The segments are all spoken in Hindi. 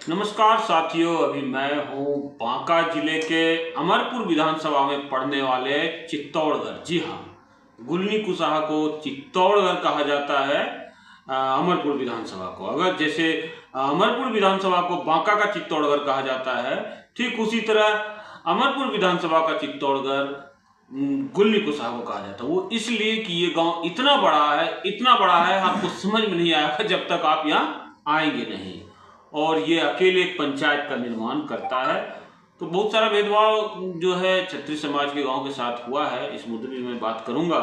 नमस्कार साथियों, अभी मैं हूँ बांका जिले के अमरपुर विधानसभा में पड़ने वाले चित्तौड़गढ़। जी हाँ, गुलनी कुसाहा को चित्तौड़गढ़ कहा जाता है। अमरपुर विधानसभा को अगर जैसे अमरपुर विधानसभा को बांका का चित्तौड़गढ़ कहा जाता है, ठीक उसी तरह अमरपुर विधानसभा का चित्तौड़गढ़ गुलनी कुसाहा को कहा जाता है। वो इसलिए कि ये गांव इतना बड़ा है, आपको समझ में नहीं आएगा जब तक आप यहाँ आएंगे नहीं। और ये अकेले एक पंचायत का निर्माण करता है। तो बहुत सारा भेदभाव जो है क्षत्रिय समाज के गांव के साथ हुआ है, इस मुद्दे में मैं बात करूंगा।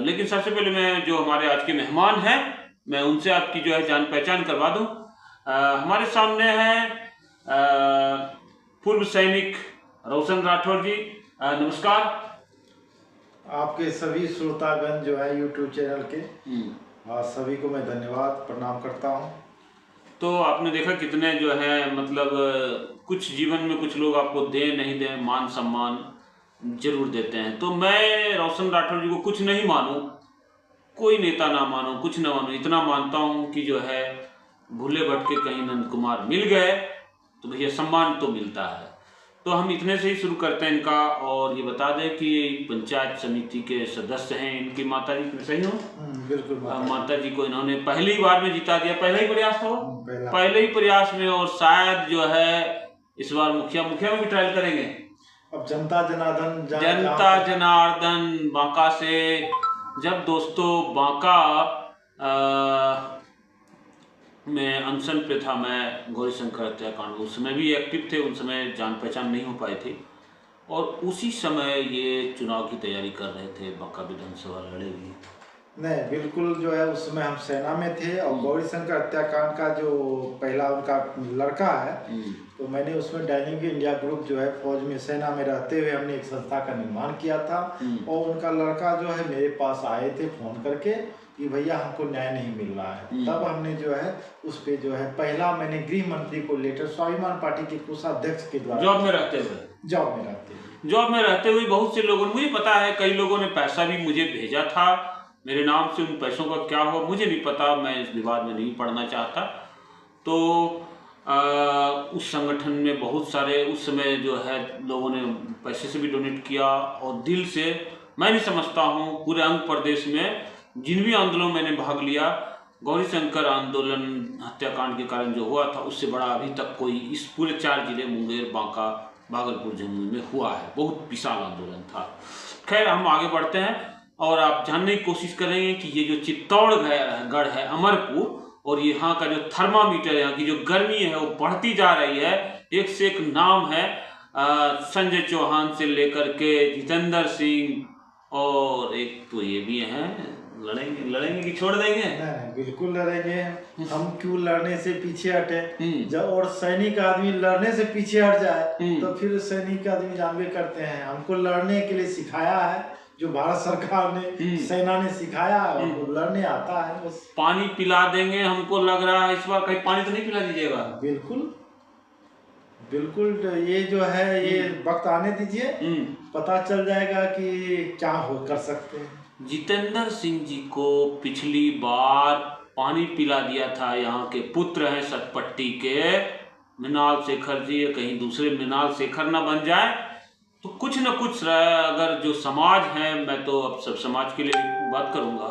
लेकिन सबसे पहले मैं जो हमारे आज के मेहमान हैं, मैं उनसे आपकी जो है जान पहचान करवा दूं। हमारे सामने हैं पूर्व सैनिक रोशन राठौर जी। नमस्कार। आपके सभी श्रोतागण जो है यूट्यूब चैनल के सभी को मैं धन्यवाद प्रणाम करता हूं। तो आपने देखा कितने जो है मतलब कुछ जीवन में कुछ लोग आपको दें नहीं दें, मान सम्मान जरूर देते हैं। तो मैं रोशन राठौर जी को कुछ नहीं मानूं, कोई नेता ना मानो, कुछ ना मानो, इतना मानता हूं कि जो है भूले भटके कहीं नंद कुमार मिल गए तो भैया सम्मान तो मिलता है। तो हम इतने से ही शुरू करते हैं इनका। और ये बता दें कि पंचायत समिति के सदस्य हैं इनकी माता जी, सही हो? बिल्कुल। माता जी को इन्होंने पहली बार में जिता दिया, पहला ही प्रयास था वो, पहले ही प्रयास में। और शायद जो है इस बार मुखिया में भी ट्रायल करेंगे। अब जनता जनार्दन बांका से, जब दोस्तों बांका में अनशन पे था मैं, गौरी शंकर हत्याकांड, उस समय भी एक्टिव थे, उन समय जान पहचान नहीं हो पाए थे। और उसी समय ये चुनाव की तैयारी कर रहे थे, बांका विधानसभा लड़ेगी। नहीं, बिल्कुल जो है उस समय हम सेना में थे। और गौरी शंकर हत्याकांड का जो पहला उनका लड़का है, तो मैंने उसमें डायनिंग इंडिया ग्रुप जो है फौज में सेना में रहते हुए हमने एक संस्था का निर्माण किया था। और उनका लड़का जो है मेरे पास आए थे फोन करके कि भैया हमको न्याय नहीं मिल रहा है। तब हमने जो है उस पे जो है पहला मैंने गृह मंत्री को लेटर स्वाभिमान पार्टी के कोषाध्यक्ष के द्वारा जॉब में रहते हुए बहुत से लोगों ने, मुझे पता है कई लोगों ने पैसा भी मुझे भेजा था मेरे नाम से। उन पैसों का क्या हुआ मुझे नहीं पता, मैं इस विवाद में नहीं पड़ना चाहता। तो उस संगठन में बहुत सारे उस समय जो है लोगों ने पैसे से भी डोनेट किया और दिल से। मैं नहीं समझता हूँ पूरे अंग प्रदेश में जिन भी आंदोलनों में मैंने भाग लिया, गौरी शंकर आंदोलन हत्याकांड के कारण जो हुआ था उससे बड़ा अभी तक कोई इस पूरे 4 जिले मुंगेर, बांका, भागलपुर, जमुई में हुआ है। बहुत विशाल आंदोलन था। खैर, हम आगे बढ़ते हैं और आप जानने की कोशिश करेंगे कि ये जो चित्तौड़गढ़ है अमरपुर, और यहाँ का जो थर्मामीटर, यहाँ की जो गर्मी है वो बढ़ती जा रही है। एक से एक नाम है, संजय चौहान से लेकर के जितेंद्र सिंह, और एक तो ये भी हैं। लड़ेंगे कि छोड़ देंगे? नहीं, बिल्कुल लड़ेंगे। हम क्यों लड़ने से पीछे हटे? जब और सैनिक आदमी लड़ने से पीछे हट जाए तो फिर सैनिक आदमी जानबे करते हैं। हमको लड़ने के लिए सिखाया है, जो भारत सरकार ने, सेना ने सिखाया है, हमको लड़ने आता है। बस पानी पिला देंगे। हमको लग रहा है इस बार कहीं पानी तो नहीं पिला दीजिएगा? बिल्कुल, ये जो है ये वक्त आने दीजिए, पता चल जाएगा कि क्या कर सकते हैं। जितेंद्र सिंह जी को पिछली बार पानी पिला दिया था, यहाँ के पुत्र हैं सतपट्टी के मृणाल शेखर जी, कहीं दूसरे मृणाल शेखर ना बन जाए। तो कुछ न कुछ अगर जो समाज है, मैं तो अब सब समाज के लिए बात करूँगा,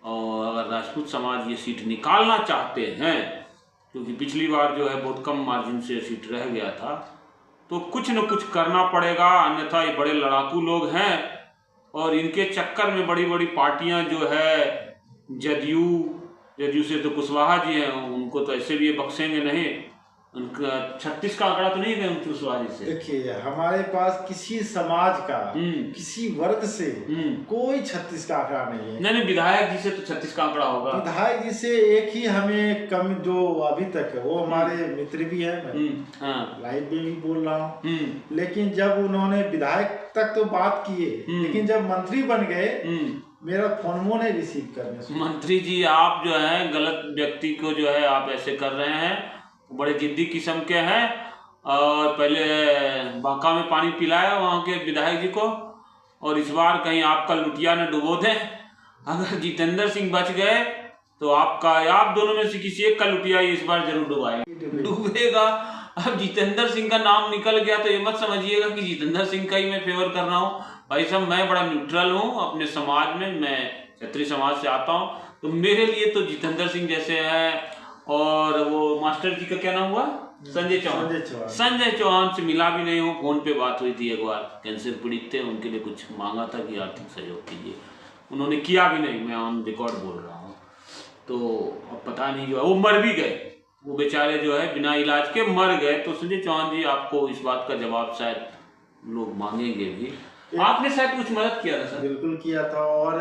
और अगर राजपूत समाज ये सीट निकालना चाहते हैं, क्योंकि पिछली बार जो है बहुत कम मार्जिन से सीट रह गया था, तो कुछ न कुछ करना पड़ेगा। अन्यथा ये बड़े लड़ाकू लोग हैं और इनके चक्कर में बड़ी बड़ी पार्टियां जो है, जदयू से तो कुशवाहा जी हैं, उनको तो ऐसे भी ये बख्शेंगे नहीं। उनका 36 का आंकड़ा तो नहीं है कुशवाहा जी से। देखिए, हमारे पास किसी समाज का किसी वर्ग से कोई 36 का आंकड़ा नहीं है। नहीं, विधायक जी से तो 36 का आंकड़ा होगा। विधायक जी से एक ही हमें कम जो अभी तक है, वो हमारे मित्र भी है, मैं लाइव में भी बोल रहा हूँ। लेकिन जब उन्होंने विधायक तक तो बात किए, लेकिन जब मंत्री बन गए मेरा फोन नहीं रिसीव करने से। मंत्री जी, आप जो है गलत व्यक्ति को जो है आप ऐसे कर रहे हैं, बड़े जिद्दी किस्म के हैं। और पहले बांका में पानी पिलाया वहाँ के विधायक जी को, और इस बार कहीं आपका लुटिया न डुबो दे। अगर जितेंद्र सिंह बच गए तो आप दोनों में से किसी एक का लुटिया इस बार जरूर डूबेगा। अब जितेंद्र सिंह का नाम निकल गया तो ये मत समझिएगा कि जितेंद्र सिंह का ही मैं फेवर कर रहा हूँ। भाई साहब मैं बड़ा न्यूट्रल हूँ अपने समाज में, मैं क्षत्रिय समाज से आता हूँ, तो मेरे लिए तो जितेंद्र सिंह जैसे हैं। और वो मास्टर जी का क्या नाम हुआ, संजय चौहान से मिला भी नहीं हूँ, फोन पे बात हुई थी एक बार, कैंसर पीड़ित थे, उनके लिए कुछ मांगा था कि आर्थिक सहयोग कीजिए, उन्होंने किया भी नहीं, मैं ऑन रिकॉर्ड बोल रहा हूँ। तो अब पता नहीं जो है वो मर भी गए, वो बेचारे जो है बिना इलाज के मर गए। तो संजय चौहान जी आपको इस बात का जवाब शायद लोग मांगेंगे भी, आपने शायद कुछ मदद किया था सर? बिल्कुल किया था, और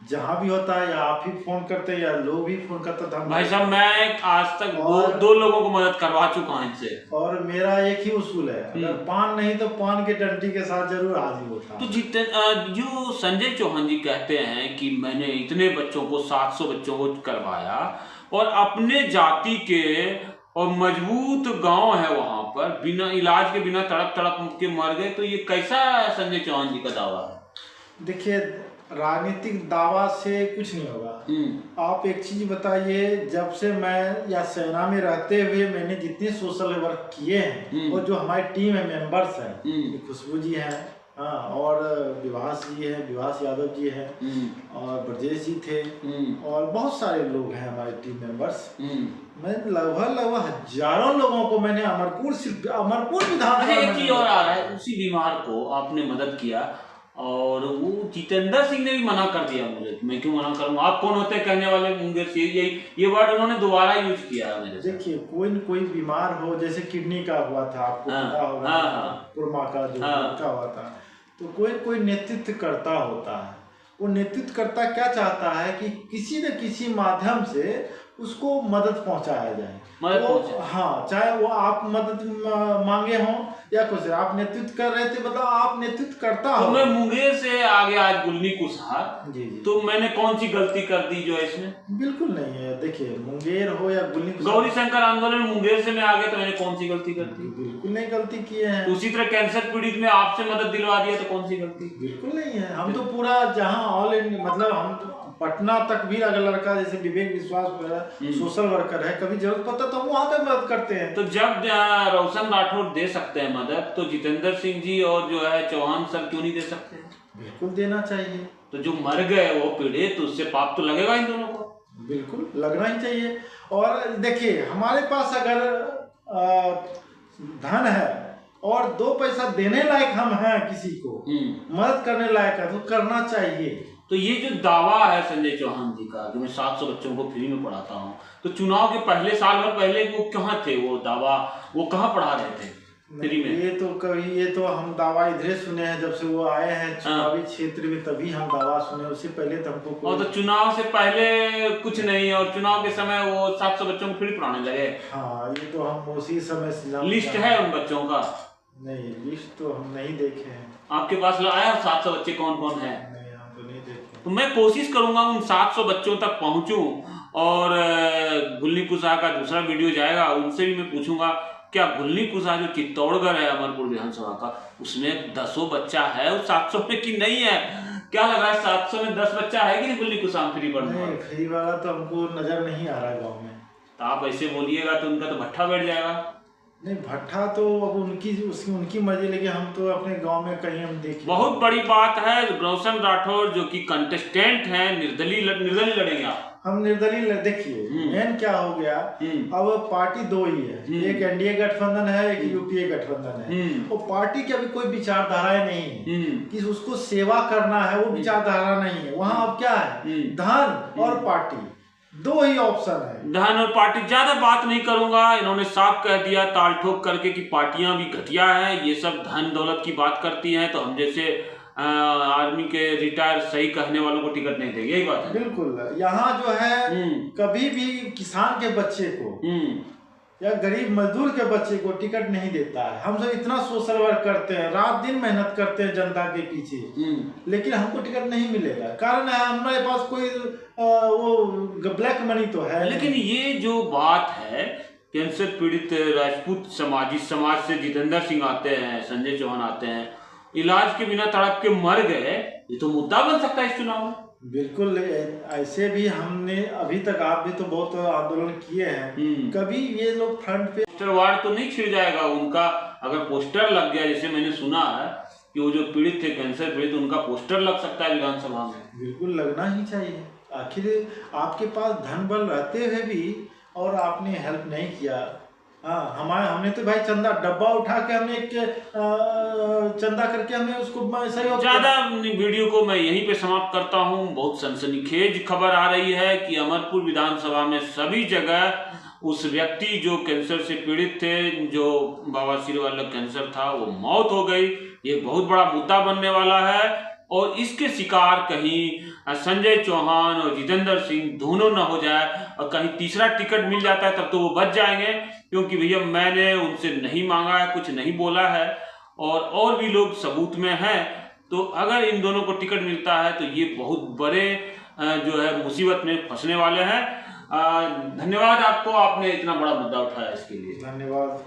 जहाँ भी होता है या आप ही फोन करते हैं या लोग भी फोन करते था। भाई साहब मैं आज तक दो लोगों को मदद करवा चुका हूँ इनसे। और मेरा एक ही उसूल है, अगर पान नहीं तो पान के डंडी के साथ जरूर हाजिर होता। तो जो संजय चौहान जी कहते हैं कि मैंने इतने बच्चों को 700 बच्चों को करवाया और अपने जाति के और मजबूत गांव है वहां पर बिना इलाज के बिना तड़प तड़प के मर गए, तो ये कैसा संजय चौहान जी का दावा है? देखिए राजनीतिक दावा से कुछ नहीं होगा। आप एक चीज बताइए, जब से मैं या सेना में रहते हुए मैंने जितने सोशल वर्क किए हैं और जो हमारी टीम है, मेंबर्स हैं, खुशबू जी हैं, हाँ, और विभास जी हैं, विभास यादव जी हैं, और ब्रजेश जी थे, और बहुत सारे लोग हैं हमारे टीम मेंबर्स। मैं लगभग हजारों लोगों को मैंने अमरपुर विधान एक चीज और आ रहा है, उसी बीमार को आपने मदद किया और वो जितेंद्र सिंह ने भी मना कर दिया मुझे, मैं क्यों मना करूंगा, आप कौन होते हैं कहने वाले मुंगेर से, ये वर्ड उन्होंने दोबारा यूज किया है मेरे। देखिए कोई न कोई बीमार हो, जैसे किडनी का हुआ था, आपको पता होगा, कुरमा का जो का हुआ था, तो कोई नेतृत्व करता होता है। वो नेतृत्व करता क्या चाहता है कि किसी न किसी माध्यम से उसको मदद पहुंचाया जाए, हाँ, चाहे वो आप मदद मांगे हों या कुछ, आप नेतृत्व कर रहे थे, मतलब आप नेतृत्व करता हो। तो मैं मुंगेर से आ गया आज गुलनी कुशहा, जी, तो मैंने कौन सी गलती कर दी जो है इसमें? बिल्कुल नहीं है। देखिए मुंगेर हो या गुलनी, गौरी शंकर आंदोलन मुंगेर से मैं आ गया तो मैंने कौन सी गलती कर दी? बिल्कुल नहीं गलती किए हैं। उसी तरह कैंसर पीड़ित में आपसे मदद दिलवा दिया तो कौन सी गलती? बिल्कुल नहीं है। हम तो पूरा जहाँ ऑल इंडिया, मतलब हम तो पटना तक भी अगर लड़का जैसे विवेक विश्वास सोशल वर्कर है, कभी जरूरत पड़ता तो हम वहाँ तक मदद करते हैं। तो जब रोशन राठौर दे सकते हैं मदद, तो जितेंद्र सिंह जी और जो है चौहान सर क्यों नहीं दे सकते? बिल्कुल देना चाहिए। तो जो मर गए वो पीड़ित, तो उससे पाप तो लगेगा इन दोनों को? बिल्कुल लगना ही चाहिए। और देखिए हमारे पास अगर धन है और 2 पैसा देने लायक हम हैं, किसी को मदद करने लायक है, तो करना चाहिए। तो ये जो दावा है संजय चौहान जी का, जो मैं 700 बच्चों को फ्री में पढ़ाता हूँ, तो चुनाव के पहले साल भर पहले वो कहाँ थे, वो दावा वो कहाँ पढ़ा रहे थे फ्री में? ये तो हम दावा इधर सुने हैं, जब से वो आए हैं चुनावी क्षेत्र में तभी हम दावा सुने, उससे पहले तो हमको और तो चुनाव से पहले कुछ नहीं, और चुनाव के समय वो 700 बच्चों को फ्री पढ़ाने लगे। हाँ, ये तो हम उसी समय से लिस्ट है उन बच्चों का? नहीं, लिस्ट तो हम नहीं देखे हैं। आपके पास आया 700 बच्चे कौन कौन है? नहीं, हम तो नहीं देखे। तो मैं कोशिश करूंगा उन 700 बच्चों तक पहुंचूं, और गुलनी कुशहा का दूसरा वीडियो जाएगा, उनसे भी मैं पूछूंगा क्या गुलनी कुशहा जो चित्तौड़गढ़ है अमरपुर विधानसभा का, उसमें 10 बच्चा है उस 700 में कि नहीं है? क्या लग रहा है 700 में 10 बच्चा है कि नहीं गुलनी कुशहा फ्री पढ़ने वाला? फ्री वाला तो हमको नजर नहीं आ रहा गाँव में। तो आप ऐसे बोलिएगा तो उनका तो भट्ठा बैठ जाएगा। नहीं, भट्ठा तो अब उनकी मर्जी, लेकिन हम तो अपने गांव में कहीं हम देखें। बहुत बड़ी बात है, रोशन राठौर जो कि कंटेस्टेंट हैं, निर्दलीय लड़ेंगे आप? हम निर्दलीय, देखिए मेन क्या हो गया, अब पार्टी 2 ही है, एक एनडीए गठबंधन है, एक यूपीए गठबंधन है। वो पार्टी की अभी कोई विचारधारा नहीं है कि उसको सेवा करना है, वो विचारधारा नहीं है। वहाँ अब क्या है, धन और पार्टी, 2 ही ऑप्शन है, धन और पार्टी। ज्यादा बात नहीं करूंगा, इन्होंने साफ कह दिया ताल ठोक करके कि पार्टियां भी घटिया है, ये सब धन दौलत की बात करती हैं, तो हम जैसे आर्मी के रिटायर सही कहने वालों को टिकट नहीं देंगे, यही बात है। बिल्कुल। यहाँ जो है कभी भी किसान के बच्चे को या गरीब मजदूर के बच्चे को टिकट नहीं देता है। हम सब इतना सोशल वर्क करते हैं, रात दिन मेहनत करते हैं जनता के पीछे, लेकिन हमको टिकट नहीं मिलेगा। कारण है हमारे पास कोई वो ब्लैक मनी तो है। लेकिन ये जो बात है, कैंसर पीड़ित राजपूत समाज से जितेंद्र सिंह आते हैं, संजय चौहान आते हैं, इलाज के बिना तड़प के मर गए, ये तो मुद्दा बन सकता है इस चुनाव में। बिल्कुल ऐसे भी हमने अभी तक, आप भी तो बहुत आंदोलन किए हैं, कभी ये लोग फ्रंट पे पोस्टर वार तो नहीं छिड़ जाएगा उनका? अगर पोस्टर लग गया, जैसे मैंने सुना है कि वो जो पीड़ित थे, कैंसर पीड़ित, उनका पोस्टर लग सकता है विधानसभा में। बिल्कुल लगना ही चाहिए। आखिर आपके पास धन बल रहते हुए भी और आपने हेल्प नहीं किया। हाँ, हमने तो भाई चंदा डब्बा उठा के हमने एक चंदा करके हमने उसको सहयोग। ज्यादा वीडियो को मैं यहीं पे समाप्त करता हूँ। बहुत सनसनीखेज खबर आ रही है कि अमरपुर विधानसभा में सभी जगह उस व्यक्ति जो कैंसर से पीड़ित थे, जो बवासीर वाला कैंसर था, वो मौत हो गई। ये बहुत बड़ा मुद्दा बनने वाला है और इसके शिकार कहीं संजय चौहान और जितेंद्र सिंह दोनों न हो जाए, और कहीं तीसरा टिकट मिल जाता है तब तो वो बच जाएंगे, क्योंकि भैया मैंने उनसे नहीं मांगा है, कुछ नहीं बोला है, और भी लोग सबूत में हैं। तो अगर इन दोनों को टिकट मिलता है तो ये बहुत बड़े जो है मुसीबत में फंसने वाले हैं। धन्यवाद आपको, आपने इतना बड़ा मुद्दा उठाया, इसके लिए धन्यवाद।